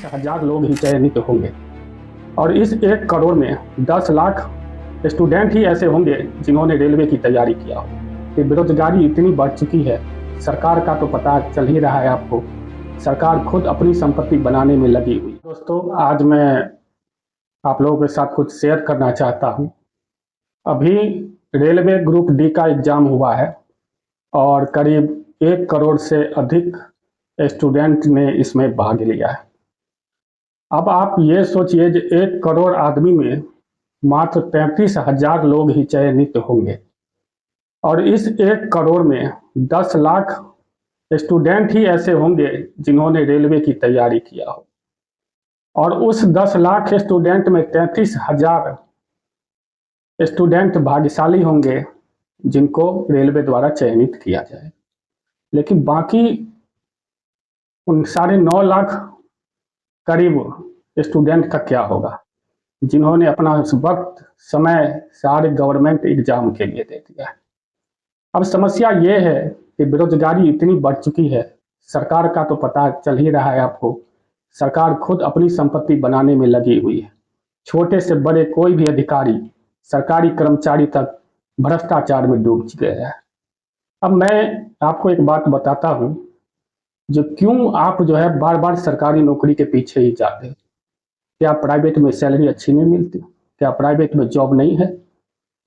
35,000 लोग ही चयनित होंगे और इस 1 करोड़ में 10 लाख स्टूडेंट ही ऐसे होंगे जिन्होंने रेलवे की तैयारी किया हो। कि बेरोजगारी इतनी बढ़ चुकी है, सरकार का तो पता चल ही रहा है आपको। सरकार खुद अपनी संपत्ति बनाने में लगी हुई। दोस्तों, आज मैं आप लोगों के साथ कुछ शेयर करना चाहता हूँ। अभी रेलवे ग्रुप डी का एग्जाम हुआ है और करीब 1 करोड़ से अधिक स्टूडेंट ने इसमें भाग लिया है। अब आप ये सोचिए कि 1 करोड़ आदमी में मात्र 35,000 लोग ही चयनित होंगे और इस 1 करोड़ में 10 लाख स्टूडेंट ही ऐसे होंगे जिन्होंने रेलवे की तैयारी किया हो और उस 10 लाख स्टूडेंट में 33,000 स्टूडेंट भाग्यशाली होंगे जिनको रेलवे द्वारा चयनित किया जाए। लेकिन बाकी उन 9.5 लाख करीब स्टूडेंट का क्या होगा जिन्होंने अपना वक्त समय सारे गवर्नमेंट एग्जाम के लिए दे दिया है। अब समस्या ये है कि बेरोजगारी इतनी बढ़ चुकी है, सरकार का तो पता चल ही रहा है आपको। सरकार खुद अपनी संपत्ति बनाने में लगी हुई है। छोटे से बड़े कोई भी अधिकारी, सरकारी कर्मचारी तक भ्रष्टाचार में डूब गया है। अब मैं आपको एक बात बताता हूं, जो क्यों आप बार बार सरकारी नौकरी के पीछे ही जाते हैं। क्या प्राइवेट में सैलरी अच्छी नहीं मिलती? क्या प्राइवेट में जॉब नहीं है?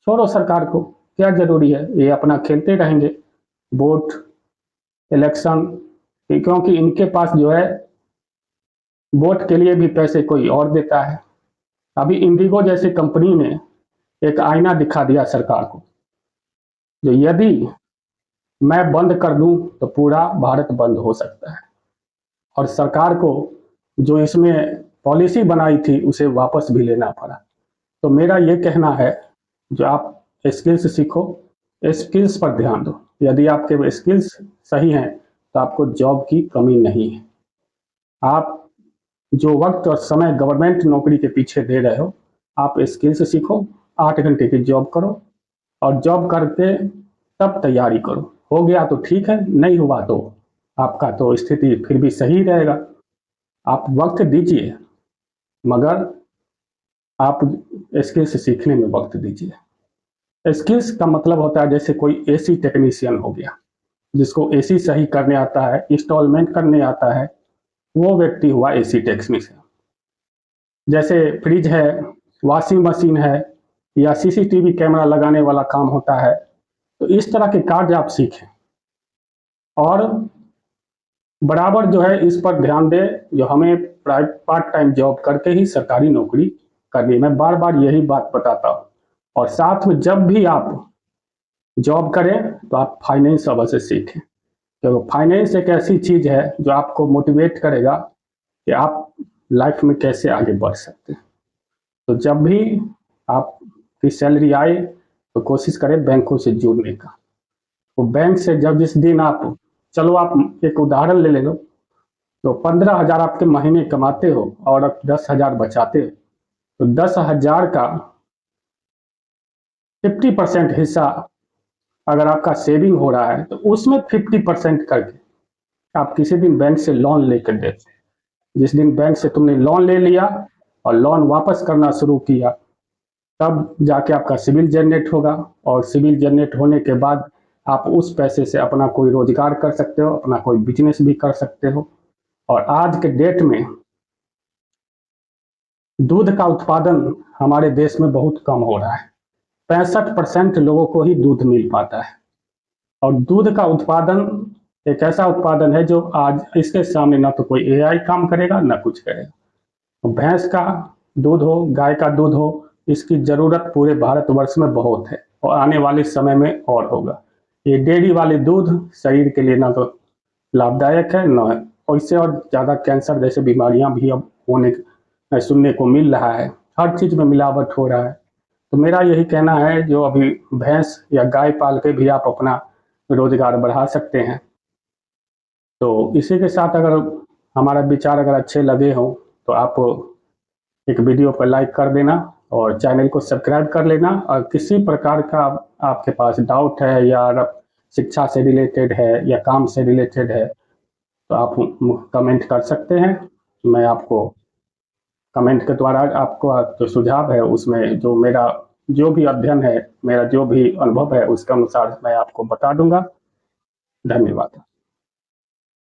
छोड़ो सरकार को, क्या जरूरी है, ये अपना खेलते रहेंगे वोट इलेक्शन, क्योंकि इनके पास वोट के लिए भी पैसे कोई और देता है। अभी इंडिगो जैसी कंपनी ने एक आईना दिखा दिया सरकार को, जो यदि मैं बंद कर दूं तो पूरा भारत बंद हो सकता है और सरकार को जो इसमें पॉलिसी बनाई थी उसे वापस भी लेना पड़ा। तो मेरा ये कहना है, जो आप स्किल्स सीखो, स्किल्स पर ध्यान दो। यदि आपके स्किल्स सही हैं तो आपको जॉब की कमी नहीं है। आप जो वक्त और समय गवर्नमेंट नौकरी के पीछे दे रहे हो, आप स्किल्स सीखो, 8 घंटे की जॉब करो और जॉब करके तब तैयारी करो। हो गया तो ठीक है, नहीं हुआ तो आपका तो स्थिति फिर भी सही रहेगा। आप वक्त दीजिए, मगर आप स्किल्स सीखने में वक्त दीजिए। स्किल्स का मतलब होता है जैसे कोई एसी टेक्नीशियन हो गया, जिसको एसी सही करने आता है, इंस्टॉलमेंट करने आता है, वो व्यक्ति हुआ एसी टेक्नीशियन। जैसे फ्रिज है, वॉशिंग मशीन है या सीसीटीवी कैमरा लगाने वाला काम होता है, तो इस तरह के कार्य आप सीखें और बराबर इस पर ध्यान दे, जो हमें पार्ट टाइम जॉब करके ही सरकारी नौकरी करनी। मैं बार बार यही बात बताता हूँ। और साथ में जब भी आप जॉब करें तो आप फाइनेंस अवश्य सीखें, क्योंकि फाइनेंस एक ऐसी चीज है जो आपको मोटिवेट करेगा कि आप लाइफ में कैसे आगे बढ़ सकते हैं। तो जब भी आपकी सैलरी आए तो कोशिश करें बैंकों से जुड़ने का। तो बैंक से जिस दिन आप, चलो आप एक उदाहरण ले लो, तो 15,000 आपके महीने कमाते हो और आप 10,000 बचाते हो, तो 10,000 का 50% हिस्सा अगर आपका सेविंग हो रहा है तो उसमें 50% करके आप किसी दिन बैंक से लोन लेकर देते। जिस दिन बैंक से तुमने लोन ले लिया और लोन वापस करना शुरू किया, तब जाके आपका सिविल जनरेट होगा और सिविल जनरेट होने के बाद आप उस पैसे से अपना कोई रोजगार कर सकते हो, अपना कोई बिजनेस भी कर सकते हो। और आज के डेट में दूध का उत्पादन हमारे देश में बहुत कम हो रहा है। 65% लोगों को ही दूध मिल पाता है और दूध का उत्पादन एक ऐसा उत्पादन है जो आज इसके सामने ना तो कोई एआई काम करेगा ना कुछ करेगा। भैंस का दूध हो, गाय का दूध हो, इसकी जरूरत पूरे भारतवर्ष में बहुत है और आने वाले समय में और होगा। ये डेयरी वाले दूध शरीर के लिए ना तो लाभदायक है, ना और इससे और ज़्यादा कैंसर जैसे बीमारियां भी अब सुनने को मिल रहा है। हर चीज़ में मिलावट हो रहा है। तो मेरा यही कहना है, जो अभी भैंस या गाय पाल के भी आप अपना रोजगार बढ़ा सकते हैं। तो इसी के साथ अगर हमारा विचार अगर अच्छे लगे हों तो आप एक वीडियो पर लाइक कर देना और चैनल को सब्सक्राइब कर लेना। और किसी प्रकार का आपके पास डाउट है या शिक्षा से रिलेटेड है या काम से रिलेटेड है तो आप कमेंट कर सकते हैं। मैं आपको कमेंट के द्वारा आपको जो सुझाव है उसमें जो मेरा जो भी अध्ययन है, मेरा जो भी अनुभव है उसके अनुसार मैं आपको बता दूंगा। धन्यवाद।